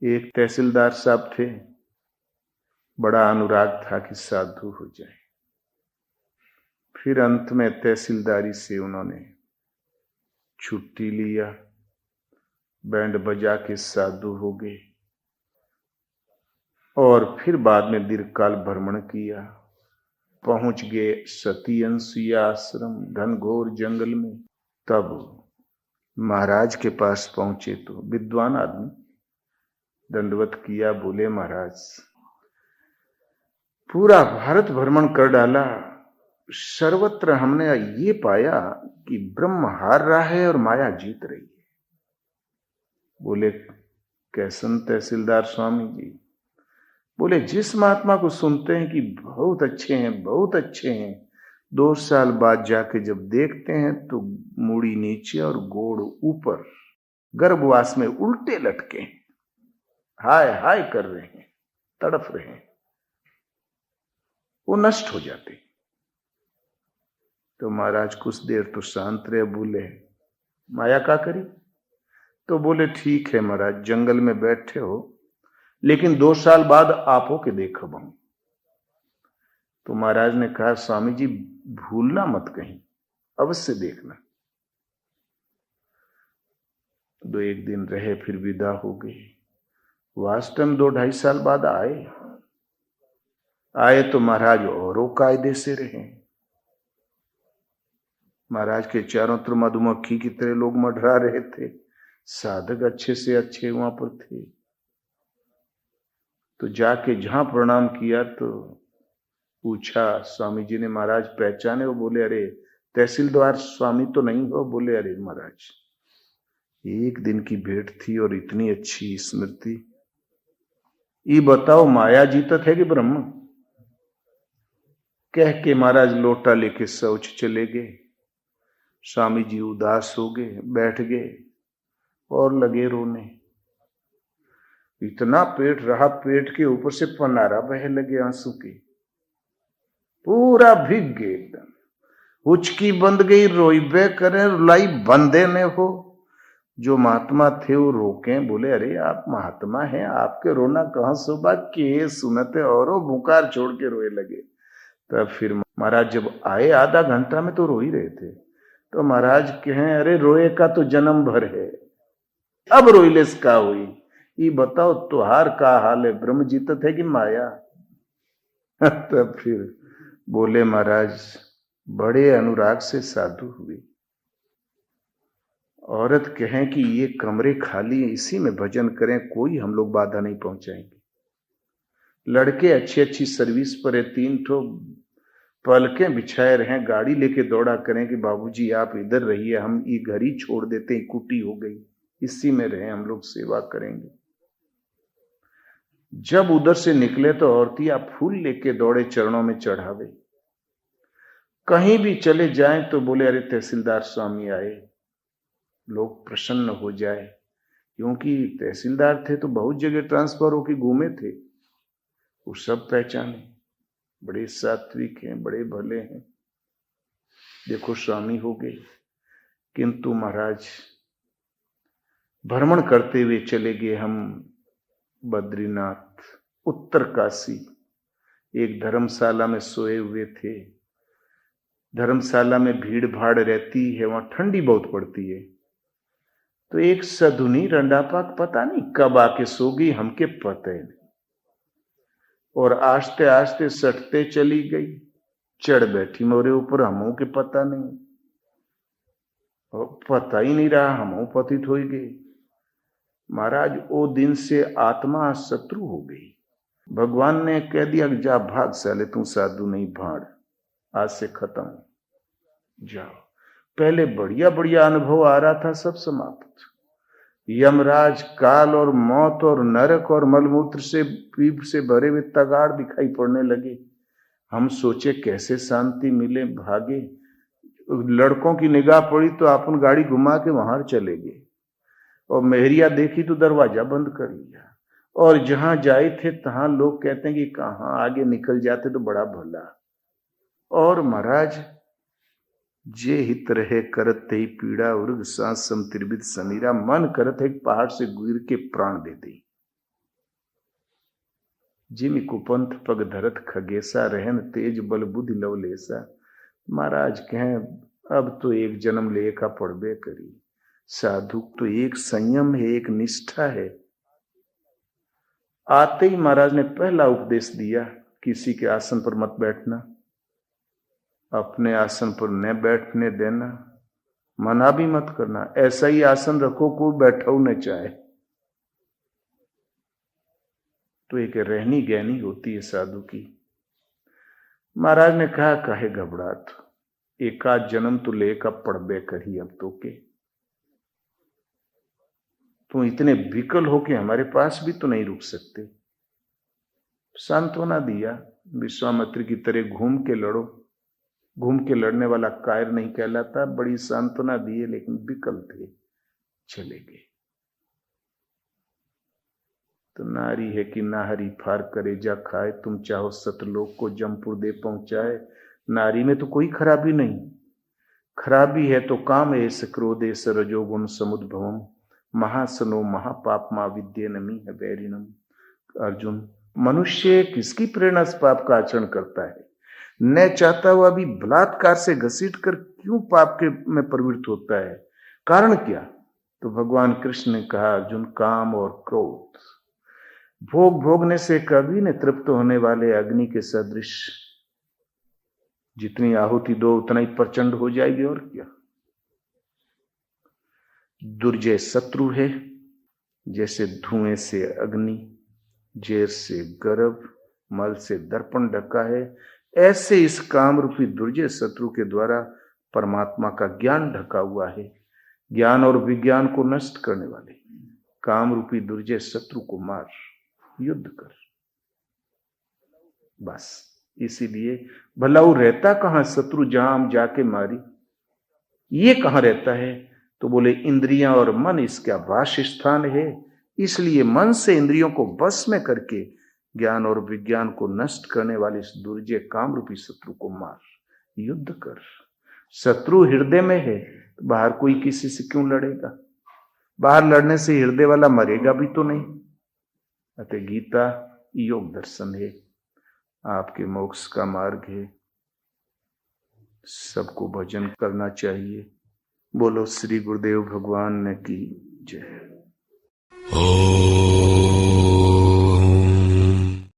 एक तहसीलदार साहब थे, बड़ा अनुराग था कि साधु हो जाए। फिर अंत में तहसीलदारी से उन्होंने छुट्टी लिया, बैंड बजा के साधु हो गए और फिर बाद में दीर्घकाल भ्रमण किया। पहुंच गए सती अनसुईया आश्रम, घनघोर जंगल में। तब महाराज के पास पहुंचे तो विद्वान आदमी दंडवत किया, बोले महाराज पूरा भारत भ्रमण कर डाला, सर्वत्र हमने ये पाया कि ब्रह्म हार रहा है और माया जीत रही है। बोले कैसन तहसीलदार स्वामी जी? बोले जिस महात्मा को सुनते हैं कि बहुत अच्छे हैं, बहुत अच्छे हैं, 2 साल बाद जाके जब देखते हैं तो मूड़ी नीचे और गोड़ ऊपर, गर्भवास में उल्टे लटके, हाय हाय कर रहे हैं, तड़फ रहे हैं, वो नष्ट हो जाते। तो महाराज कुछ देर तो शांत रहे, बोले माया का करी? तो बोले ठीक है महाराज, जंगल में बैठे हो, लेकिन 2 साल बाद आप हो के देखो हम। तो महाराज ने कहा स्वामी जी भूलना मत, कहीं अवश्य देखना। तो 1 दिन रहे, फिर विदा हो गए। वास्तव में 2-2.5 साल बाद आए तो महाराज औरों कायदे से रहे। महाराज के चारों तरफ मधुमक्खी की तरह लोग मंडरा रहे थे, साधक अच्छे से अच्छे वहां पर थे। तो जाके जहां प्रणाम किया तो पूछा स्वामी जी ने, महाराज पहचाने हो? बोले अरे तहसीलदार स्वामी तो नहीं हो? बोले अरे महाराज 1 दिन की भेंट थी और इतनी अच्छी स्मृति। ये बताओ माया जीतत है कि ब्रह्म? कह के महाराज लोटा लेके शौच चले गए। स्वामी जी उदास हो गए, बैठ गए और लगे रोने। इतना पेट रहा, पेट के ऊपर से पनारा बह लगे आंसू के, पूरा भीग गए एकदम। उचकी बंद गई, रोईबे करे, रुलाई बंदे ने हो। जो महात्मा थे वो रोके, बोले अरे आप महात्मा हैं, आपके रोना कहां शोभा के सुनते, और वो बुकार छोड़ के रोए लगे। तब फिर महाराज जब आए, आधा घंटा में तो रो ही रहे थे। तो महाराज कहें अरे रोए का तो जन्म भर है, अब रोइलेस का हुई? ये बताओ तुहार का हाल है, ब्रह्म जीतत है कि माया? तब फिर बोले महाराज बड़े अनुराग से साधु हुए। औरत कहें कि ये कमरे खाली, इसी में भजन करें, कोई हम लोग बाधा नहीं पहुंचाएंगे। लड़के अच्छी अच्छी सर्विस पर है, 3 ठो पलकें बिछाए रहे, गाड़ी लेके दौड़ा करें कि बाबूजी आप इधर रहिए, हम ये घर ही छोड़ देते हैं, कुटी हो गई, इसी में रहे, हम लोग सेवा करेंगे। जब उधर से निकले तो औरतियां फूल लेके दौड़े, चरणों में चढ़ावे। कहीं भी चले जाएं तो बोले अरे तहसीलदार स्वामी आए, लोग प्रसन्न हो जाए। क्योंकि तहसीलदार थे तो बहुत जगह ट्रांसफर होके घूमे थे, वो सब पहचाने, बड़े सात्विक हैं, बड़े भले हैं। देखो स्वामी हो गए। किंतु महाराज भ्रमण करते हुए चले गए हम बद्रीनाथ, उत्तर काशी। एक धर्मशाला में सोए हुए थे। धर्मशाला में भीड़ भाड़ रहती है, वहां ठंडी बहुत पड़ती है। तो एक सधुनी रंडापाक पता नहीं कब आके सो गई, हमके पता ही नहीं, और आस्ते आस्ते सटते चली गई, चढ़ बैठी मोरे ऊपर, हमों के पता नहीं, और पता ही नहीं रहा, हमों पतित हो गए। महाराज वो दिन से आत्मा शत्रु हो गई। भगवान ने कह दिया जा भाग साले, तू साधु नहीं भाड़, आज से खत्म, जाओ। पहले बढ़िया बढ़िया अनुभव आ रहा था, सब समाप्त। यमराज, काल और मौत और नरक और मलमूत्र से पीप से भरे हुए तगाड़ दिखाई पड़ने लगे। हम सोचे कैसे शांति मिले, भागे। लड़कों की निगाह पड़ी तो अपन गाड़ी घुमा के वहां चले गए, और मेहरिया देखी तो दरवाजा बंद कर लिया। और जहां जाए थे तहां लोग कहते हैं कि कहां आगे निकल जाते तो बड़ा भला। और महाराज जे हित रहे करत ही पीड़ा, उर्ग सांस सम त्रिविध समीरा, मन करत है पहाड़ से गिर के प्राण दे दी। जिमि कुपंथ पग धरत खगेसा, रहन तेज बल बुद्धि लवलेसा। महाराज कहें अब तो एक जन्म लेखा पड़बे करी। साधु तो एक संयम है, एक निष्ठा है। आते ही महाराज ने पहला उपदेश दिया, किसी के आसन पर मत बैठना, अपने आसन पर न बैठने देना, मना भी मत करना, ऐसा ही आसन रखो कोई बैठा न चाहे। तो एक रहनी गहनी होती है साधु की। महाराज ने कहा काहे घबरात, एकाध जन्म तो लेकर पड़बे करी अब तो के। तुम इतने विकल हो के हमारे पास भी तो नहीं रुक सकते। सांत्वना दिया, विश्वामित्र की तरह घूम के लड़ो। घूम के लड़ने वाला कायर नहीं कहलाता। बड़ी सांत्वना दिए, लेकिन विकल थे, चले गए। तो नारी है कि नाहरी फार करे जा खाए, तुम चाहो सतलोक को जमपुर दे पहुंचाए। नारी में तो कोई खराबी नहीं, खराबी है तो काम एस क्रोधे रजोगुण समुद्भवम, महासनो महापापमा विद्येनमी है वैरिणम। अर्जुन, मनुष्य किसकी प्रेरणा से पाप का आचरण करता है? न चाहता हुआ भी बलात्कार से घसीट कर क्यों पाप के में प्रवृत्त होता है? कारण क्या? तो भगवान कृष्ण ने कहा, अर्जुन, काम और क्रोध। भोग भोगने से कभी न तृप्त होने वाले अग्नि के सदृश, जितनी आहुति दो उतना ही प्रचंड हो जाएगी। और क्या? दुर्जय शत्रु है, जैसे धुएं से अग्नि, जेर से गर्भ, मल से दर्पण ढका है, ऐसे इस काम रूपी दुर्जय शत्रु के द्वारा परमात्मा का ज्ञान ढका हुआ है। ज्ञान और विज्ञान को नष्ट करने वाले काम रूपी दुर्जय शत्रु को मार, युद्ध कर, बस। इसीलिए भलाऊ रहता कहां शत्रु जहां हम जाके मारी। ये कहां रहता है? तो बोले इंद्रियां और मन इसका वास स्थान है। इसलिए मन से इंद्रियों को बस में करके ज्ञान और विज्ञान को नष्ट करने वाले इस दुर्जय काम रूपी शत्रु को मार, युद्ध कर। शत्रु हृदय में है तो बाहर कोई किसी से क्यों लड़ेगा? बाहर लड़ने से हृदय वाला मरेगा भी तो नहीं। अतः गीता योग दर्शन है, आपके मोक्ष का मार्ग है। सबको भजन करना चाहिए। बोलो श्री गुरुदेव भगवान की जय।